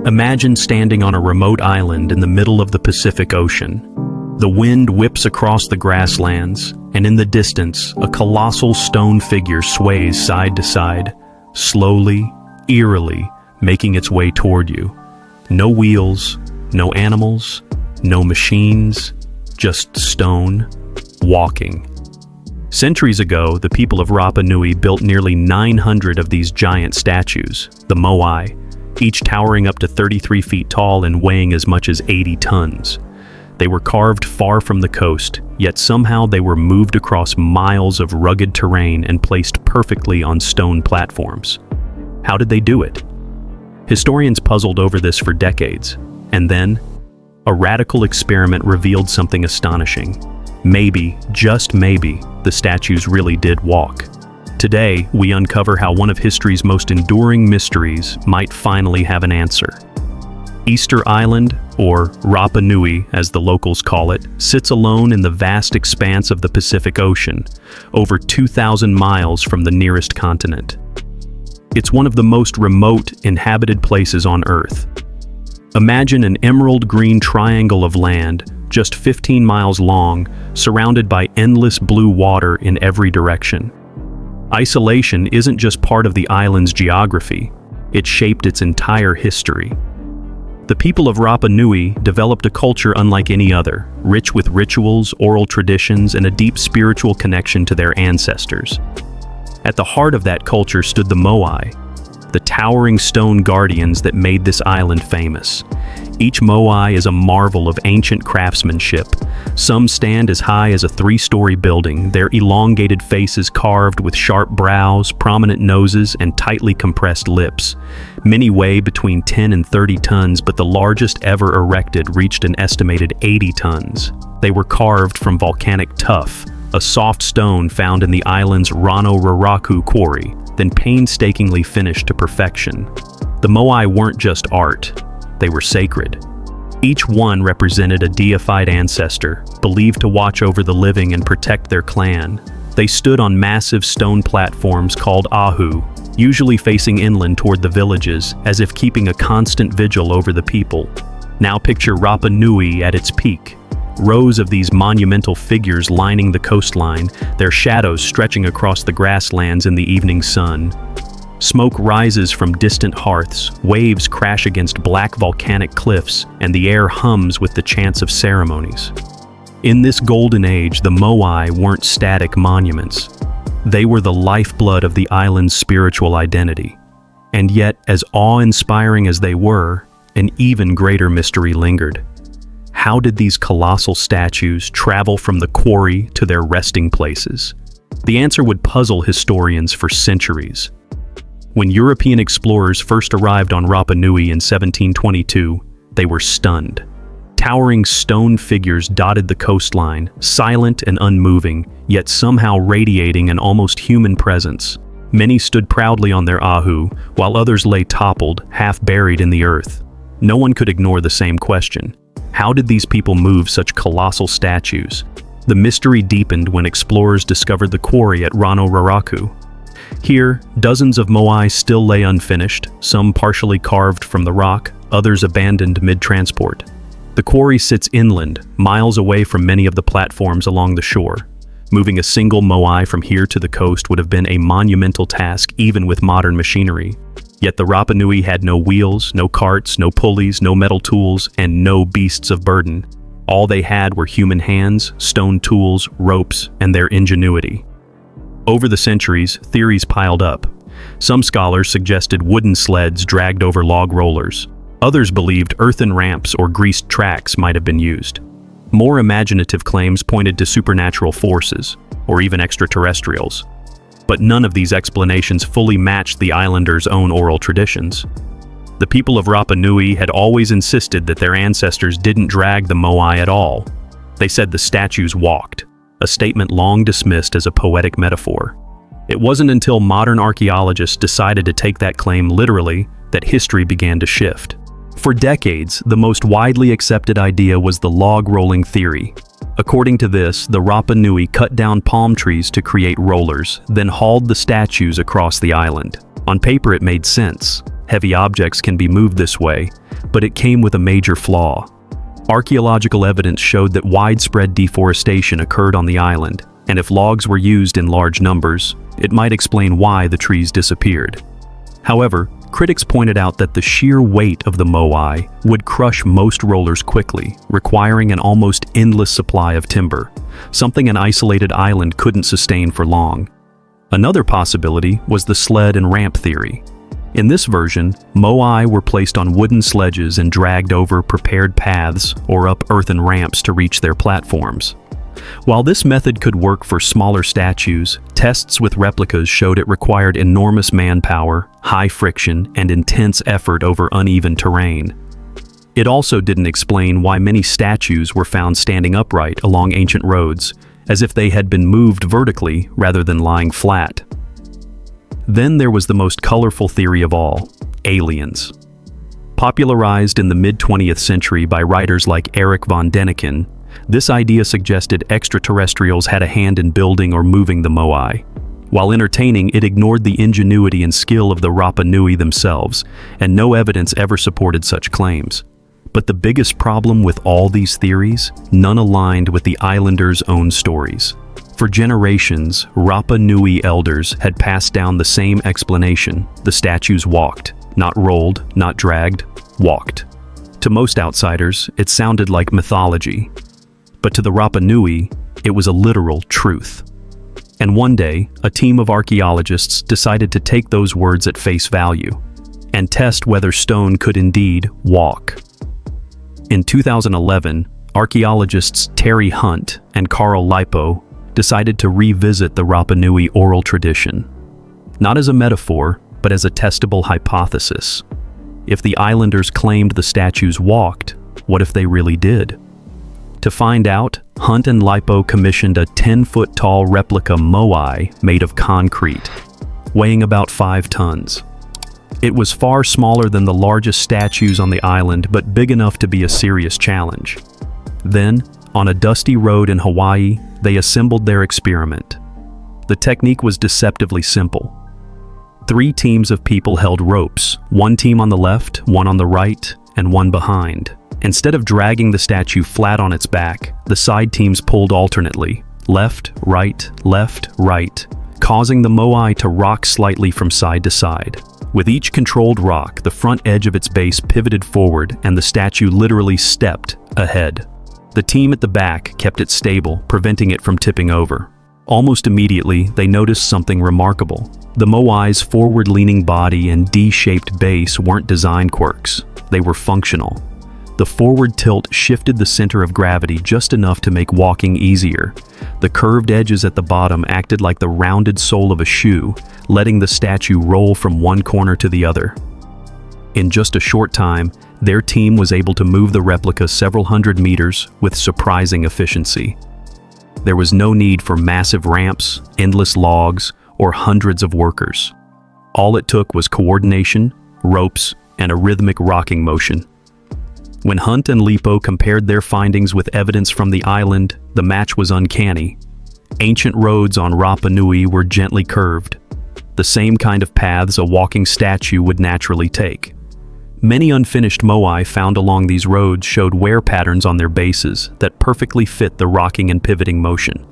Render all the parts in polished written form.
Imagine standing on a remote island in the middle of the Pacific Ocean. The wind whips across the grasslands, and in the distance, a colossal stone figure sways side to side, slowly, eerily, making its way toward you. No wheels, no animals, no machines, just stone, walking. Centuries ago, the people of Rapa Nui built nearly 900 of these giant statues, the Moai, each towering up to 33 feet tall and weighing as much as 80 tons. They were carved far from the coast, yet somehow they were moved across miles of rugged terrain and placed perfectly on stone platforms. How did they do it? Historians puzzled over this for decades, and then, a radical experiment revealed something astonishing. Maybe, just maybe, the statues really did walk. Today, we uncover how one of history's most enduring mysteries might finally have an answer. Easter Island, or Rapa Nui as the locals call it, sits alone in the vast expanse of the Pacific Ocean, over 2,000 miles from the nearest continent. It's one of the most remote, inhabited places on Earth. Imagine an emerald green triangle of land, just 15 miles long, surrounded by endless blue water in every direction. Isolation isn't just part of the island's geography, it shaped its entire history. The people of Rapa Nui developed a culture unlike any other, rich with rituals, oral traditions, and a deep spiritual connection to their ancestors. At the heart of that culture stood the Moai, the towering stone guardians that made this island famous. Each Moai is a marvel of ancient craftsmanship. Some stand as high as a 3-story building, their elongated faces carved with sharp brows, prominent noses, and tightly compressed lips. Many weigh between 10 and 30 tons, but the largest ever erected reached an estimated 80 tons. They were carved from volcanic tuff, a soft stone found in the island's Rano Raraku quarry, then painstakingly finished to perfection. The Moai weren't just art, they were sacred. Each one represented a deified ancestor, believed to watch over the living and protect their clan. They stood on massive stone platforms called ahu, usually facing inland toward the villages, as if keeping a constant vigil over the people. Now picture Rapa Nui at its peak. Rows of these monumental figures lining the coastline, their shadows stretching across the grasslands in the evening sun. Smoke rises from distant hearths, waves crash against black volcanic cliffs, and the air hums with the chants of ceremonies. In this golden age, the Moai weren't static monuments. They were the lifeblood of the island's spiritual identity. And yet, as awe-inspiring as they were, an even greater mystery lingered. How did these colossal statues travel from the quarry to their resting places? The answer would puzzle historians for centuries. When European explorers first arrived on Rapa Nui in 1722, they were stunned. Towering stone figures dotted the coastline, silent and unmoving, yet somehow radiating an almost human presence. Many stood proudly on their ahu, while others lay toppled, half buried in the earth. No one could ignore the same question. How did these people move such colossal statues? The mystery deepened when explorers discovered the quarry at Rano Raraku. Here, dozens of Moai still lay unfinished, some partially carved from the rock, others abandoned mid-transport. The quarry sits inland, miles away from many of the platforms along the shore. Moving a single Moai from here to the coast would have been a monumental task even with modern machinery. Yet the Rapa Nui had no wheels, no carts, no pulleys, no metal tools, and no beasts of burden. All they had were human hands, stone tools, ropes, and their ingenuity. Over the centuries, theories piled up. Some scholars suggested wooden sleds dragged over log rollers. Others believed earthen ramps or greased tracks might have been used. More imaginative claims pointed to supernatural forces, or even extraterrestrials. But none of these explanations fully matched the islanders' own oral traditions. The people of Rapa Nui had always insisted that their ancestors didn't drag the Moai at all. They said the statues walked, a statement long dismissed as a poetic metaphor. It wasn't until modern archaeologists decided to take that claim literally that history began to shift. For decades, the most widely accepted idea was the log rolling theory. According to this, the Rapa Nui cut down palm trees to create rollers, then hauled the statues across the island. On paper, it made sense. Heavy objects can be moved this way, but it came with a major flaw. Archaeological evidence showed that widespread deforestation occurred on the island, and if logs were used in large numbers, it might explain why the trees disappeared. However, critics pointed out that the sheer weight of the Moai would crush most rollers quickly, requiring an almost endless supply of timber, something an isolated island couldn't sustain for long. Another possibility was the sled and ramp theory. In this version, Moai were placed on wooden sledges and dragged over prepared paths or up earthen ramps to reach their platforms. While this method could work for smaller statues, tests with replicas showed it required enormous manpower, high friction, and intense effort over uneven terrain. It also didn't explain why many statues were found standing upright along ancient roads, as if they had been moved vertically rather than lying flat. Then there was the most colorful theory of all, aliens. Popularized in the mid-20th century by writers like Erich von Däniken, this idea suggested extraterrestrials had a hand in building or moving the Moai. While entertaining, it ignored the ingenuity and skill of the Rapa Nui themselves, and no evidence ever supported such claims. But the biggest problem with all these theories, none aligned with the islanders' own stories. For generations, Rapa Nui elders had passed down the same explanation. The statues walked, not rolled, not dragged, walked. To most outsiders, it sounded like mythology. But to the Rapa Nui, it was a literal truth. And one day, a team of archaeologists decided to take those words at face value and test whether stone could indeed walk. In 2011, archaeologists Terry Hunt and Carl Lipo decided to revisit the Rapa Nui oral tradition, not as a metaphor, but as a testable hypothesis. If the islanders claimed the statues walked, what if they really did? To find out, Hunt and Lipo commissioned a 10-foot-tall replica Moai made of concrete, weighing about 5 tons. It was far smaller than the largest statues on the island, but big enough to be a serious challenge. Then, on a dusty road in Hawaii, they assembled their experiment. The technique was deceptively simple. 3 teams of people held ropes, one team on the left, one on the right, and one behind. Instead of dragging the statue flat on its back, the side teams pulled alternately, left, right, causing the Moai to rock slightly from side to side. With each controlled rock, the front edge of its base pivoted forward and the statue literally stepped ahead. The team at the back kept it stable, preventing it from tipping over. Almost immediately, they noticed something remarkable. The Moai's forward-leaning body and D-shaped base weren't design quirks. They were functional. The forward tilt shifted the center of gravity just enough to make walking easier. The curved edges at the bottom acted like the rounded sole of a shoe, letting the statue roll from one corner to the other. In just a short time, their team was able to move the replica several hundred meters with surprising efficiency. There was no need for massive ramps, endless logs, or hundreds of workers. All it took was coordination, ropes, and a rhythmic rocking motion. When Hunt and Lipo compared their findings with evidence from the island, the match was uncanny. Ancient roads on Rapa Nui were gently curved, the same kind of paths a walking statue would naturally take. Many unfinished Moai found along these roads showed wear patterns on their bases that perfectly fit the rocking and pivoting motion.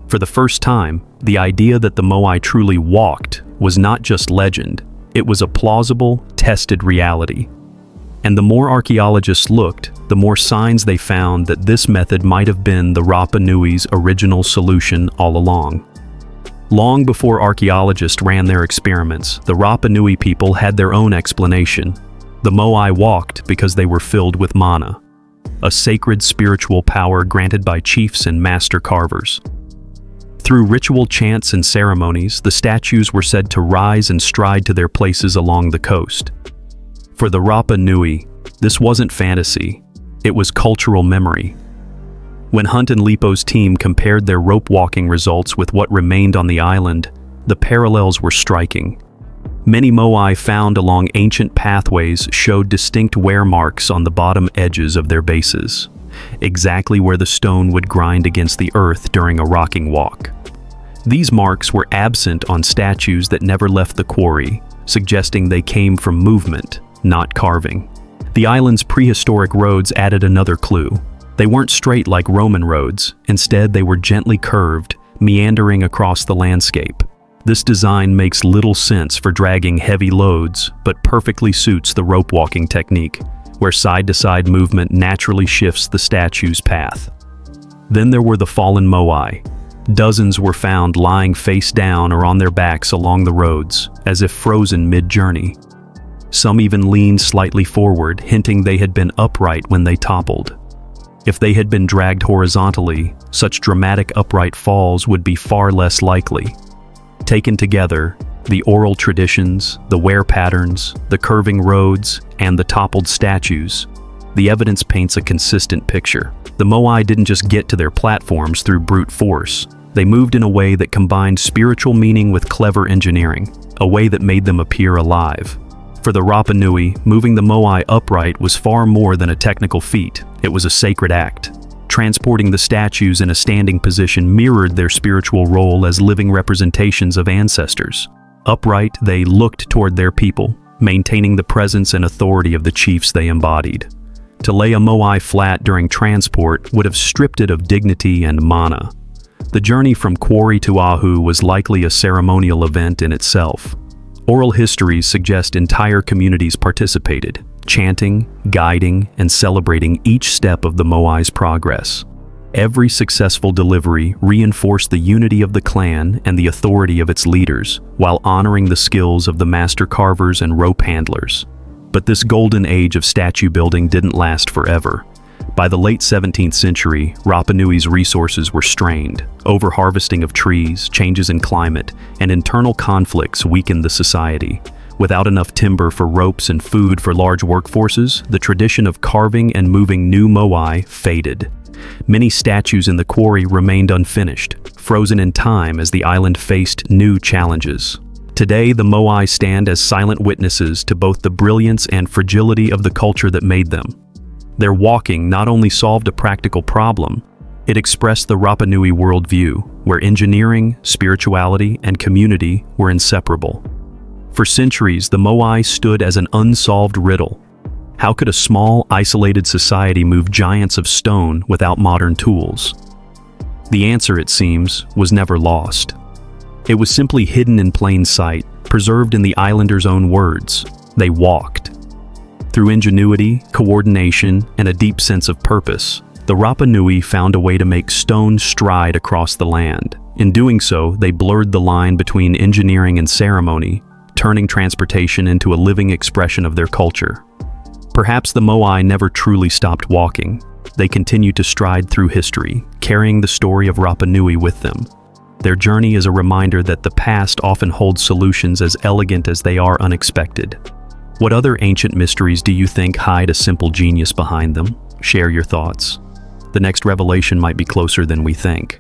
For the first time, the idea that the Moai truly walked was not just legend, it was a plausible, tested reality. And the more archaeologists looked, the more signs they found that this method might have been the Rapa Nui's original solution all along. Long before archaeologists ran their experiments, the Rapa Nui people had their own explanation. The Moai walked because they were filled with mana, a sacred spiritual power granted by chiefs and master carvers. Through ritual chants and ceremonies, the statues were said to rise and stride to their places along the coast. For the Rapa Nui, this wasn't fantasy, it was cultural memory. When Hunt and Lipo's team compared their rope walking results with what remained on the island, the parallels were striking. Many Moai found along ancient pathways showed distinct wear marks on the bottom edges of their bases, exactly where the stone would grind against the earth during a rocking walk. These marks were absent on statues that never left the quarry, suggesting they came from movement, not carving. The island's prehistoric roads added another clue. They weren't straight like Roman roads. Instead, they were gently curved, meandering across the landscape. This design makes little sense for dragging heavy loads, but perfectly suits the rope walking technique, where side-to-side movement naturally shifts the statue's path. Then there were the fallen Moai. Dozens were found lying face down or on their backs along the roads, as if frozen mid-journey. Some even leaned slightly forward, hinting they had been upright when they toppled. If they had been dragged horizontally, such dramatic upright falls would be far less likely. Taken together, the oral traditions, the wear patterns, the curving roads, and the toppled statues, the evidence paints a consistent picture. The Moai didn't just get to their platforms through brute force. They moved in a way that combined spiritual meaning with clever engineering, a way that made them appear alive. For the Rapa Nui, moving the Moai upright was far more than a technical feat. It was a sacred act. Transporting the statues in a standing position mirrored their spiritual role as living representations of ancestors. Upright, they looked toward their people, maintaining the presence and authority of the chiefs they embodied. To lay a Moai flat during transport would have stripped it of dignity and mana. The journey from quarry to Ahu was likely a ceremonial event in itself. Oral histories suggest entire communities participated, chanting, guiding, and celebrating each step of the Moai's progress. Every successful delivery reinforced the unity of the clan and the authority of its leaders, while honoring the skills of the master carvers and rope handlers. But this golden age of statue building didn't last forever. By the late 17th century, Rapa Nui's resources were strained. Overharvesting of trees, changes in climate, and internal conflicts weakened the society. Without enough timber for ropes and food for large workforces, the tradition of carving and moving new Moai faded. Many statues in the quarry remained unfinished, frozen in time as the island faced new challenges. Today, the Moai stand as silent witnesses to both the brilliance and fragility of the culture that made them. Their walking not only solved a practical problem, it expressed the Rapa Nui worldview, where engineering, spirituality, and community were inseparable. For centuries, the Moai stood as an unsolved riddle. How could a small, isolated society move giants of stone without modern tools? The answer, it seems, was never lost. It was simply hidden in plain sight, preserved in the islanders' own words. They walked. Through ingenuity, coordination, and a deep sense of purpose, the Rapa Nui found a way to make stone stride across the land. In doing so, they blurred the line between engineering and ceremony, turning transportation into a living expression of their culture. Perhaps the Moai never truly stopped walking. They continued to stride through history, carrying the story of Rapa Nui with them. Their journey is a reminder that the past often holds solutions as elegant as they are unexpected. What other ancient mysteries do you think hide a simple genius behind them? Share your thoughts. The next revelation might be closer than we think.